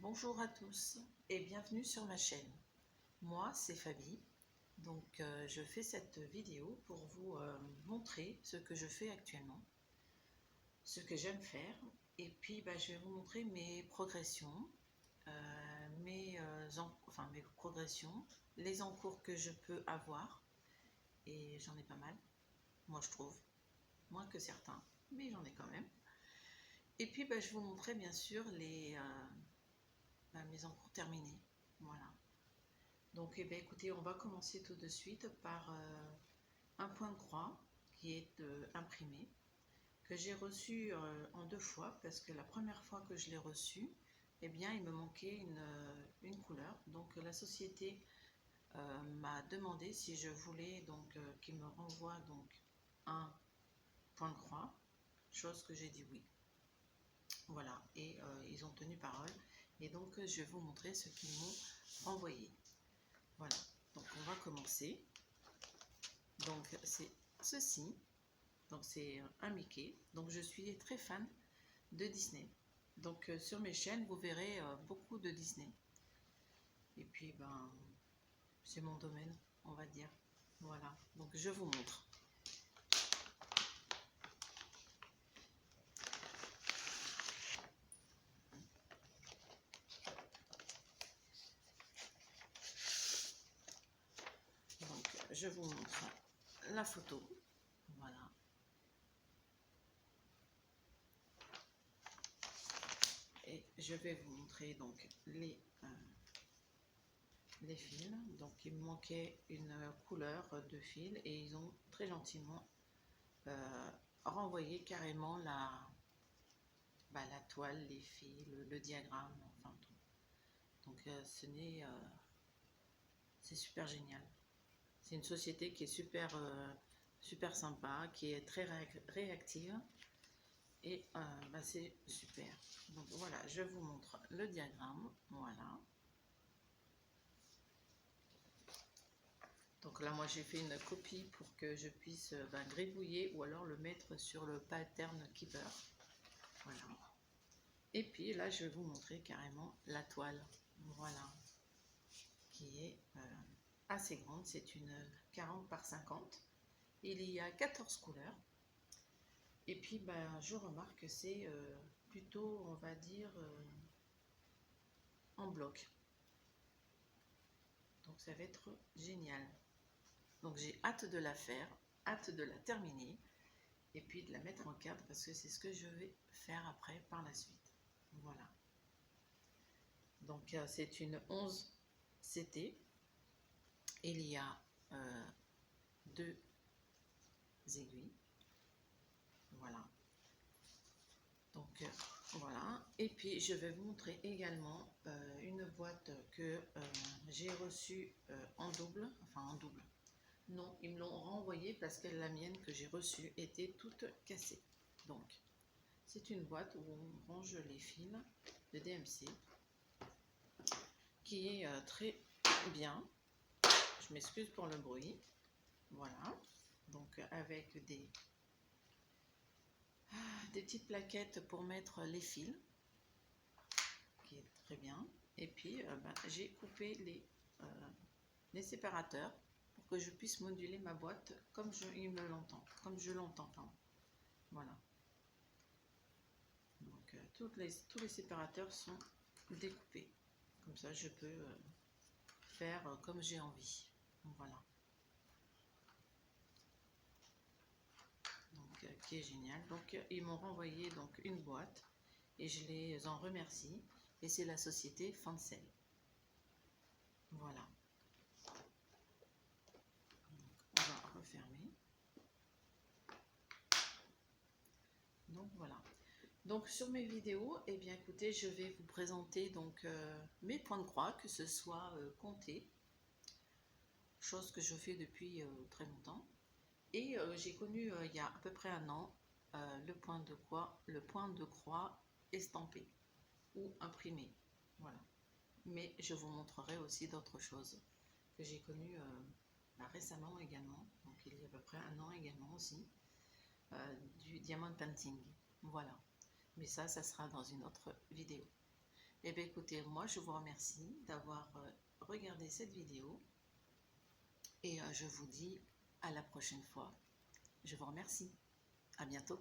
Bonjour à tous et bienvenue sur ma chaîne. Moi c'est Fabi, donc je fais cette vidéo pour vous montrer ce que je fais actuellement, ce que j'aime faire, et puis je vais vous montrer mes progressions, mes progressions, les encours que je peux avoir, et j'en ai pas mal, moi je trouve, moins que certains, mais j'en ai quand même. Et puis je vais vous montrer bien sûr mes encours terminés, voilà. Donc écoutez, on va commencer tout de suite par un point de croix qui est imprimé, que j'ai reçu en 2 fois, parce que la première fois que je l'ai reçu, il me manquait une couleur. Donc la société m'a demandé si je voulais qu'il me renvoie un point de croix, chose que j'ai dit oui. Voilà, et ils ont tenu parole, et donc je vais vous montrer ce qu'ils m'ont renvoyé. Voilà, donc on va commencer. Donc c'est ceci, donc c'est un Mickey. Donc je suis très fan de Disney. Donc sur mes chaînes vous verrez beaucoup de Disney. Et puis c'est mon domaine, on va dire. Voilà, donc je vous montre. Donc je vous montre la photo. Voilà. Et je vais vous montrer donc les fils. Donc il me manquait une couleur de fil et ils ont très gentiment renvoyé carrément la toile, les fils, le diagramme, enfin tout. Donc c'est super génial. C'est une société qui est super sympa, qui est très réactive, et c'est super. Donc voilà, je vous montre le diagramme. Voilà. Donc là, moi j'ai fait une copie pour que je puisse gribouiller ou alors le mettre sur le pattern keeper. Voilà. Et puis là, je vais vous montrer carrément la toile. Voilà. Qui est assez grande. C'est une 40 par 50. Il y a 14 couleurs. Et puis je remarque que c'est plutôt, on va dire, en bloc. Donc ça va être génial. Donc j'ai hâte de la faire, hâte de la terminer, et puis de la mettre en cadre, parce que c'est ce que je vais faire après par la suite. Voilà. Donc c'est une 11 CT. Il y a 2 aiguilles. Voilà. Donc voilà. Et puis je vais vous montrer également une boîte que j'ai reçue en double. Enfin en double. Non, ils me l'ont renvoyée parce que la mienne que j'ai reçue était toute cassée. Donc c'est une boîte où on range les fils de DMC, qui est très bien. Je m'excuse pour le bruit. Voilà. Donc avec des petites plaquettes pour mettre les fils, qui est très bien. Et puis j'ai coupé les séparateurs pour que je puisse moduler ma boîte comme je l'entends. Voilà. Donc tous les séparateurs sont découpés. Comme ça je peux faire comme j'ai envie. Voilà. Donc qui est génial. Donc ils m'ont renvoyé une boîte et je les en remercie. Et c'est la société Fancel. Voilà. Donc, on va refermer. Donc voilà. Donc sur mes vidéos, écoutez, je vais vous présenter mes points de croix, que ce soit comptés, chose que je fais depuis très longtemps. Et j'ai connu il y a à peu près un an le point de croix estampé ou imprimé. Voilà. Mais je vous montrerai aussi d'autres choses que j'ai connues récemment également, donc il y a à peu près un an également aussi, du diamond painting. Voilà. Mais ça sera dans une autre vidéo. Eh bien écoutez, moi je vous remercie d'avoir regardé cette vidéo et je vous dis à la prochaine fois. Je vous remercie. À bientôt.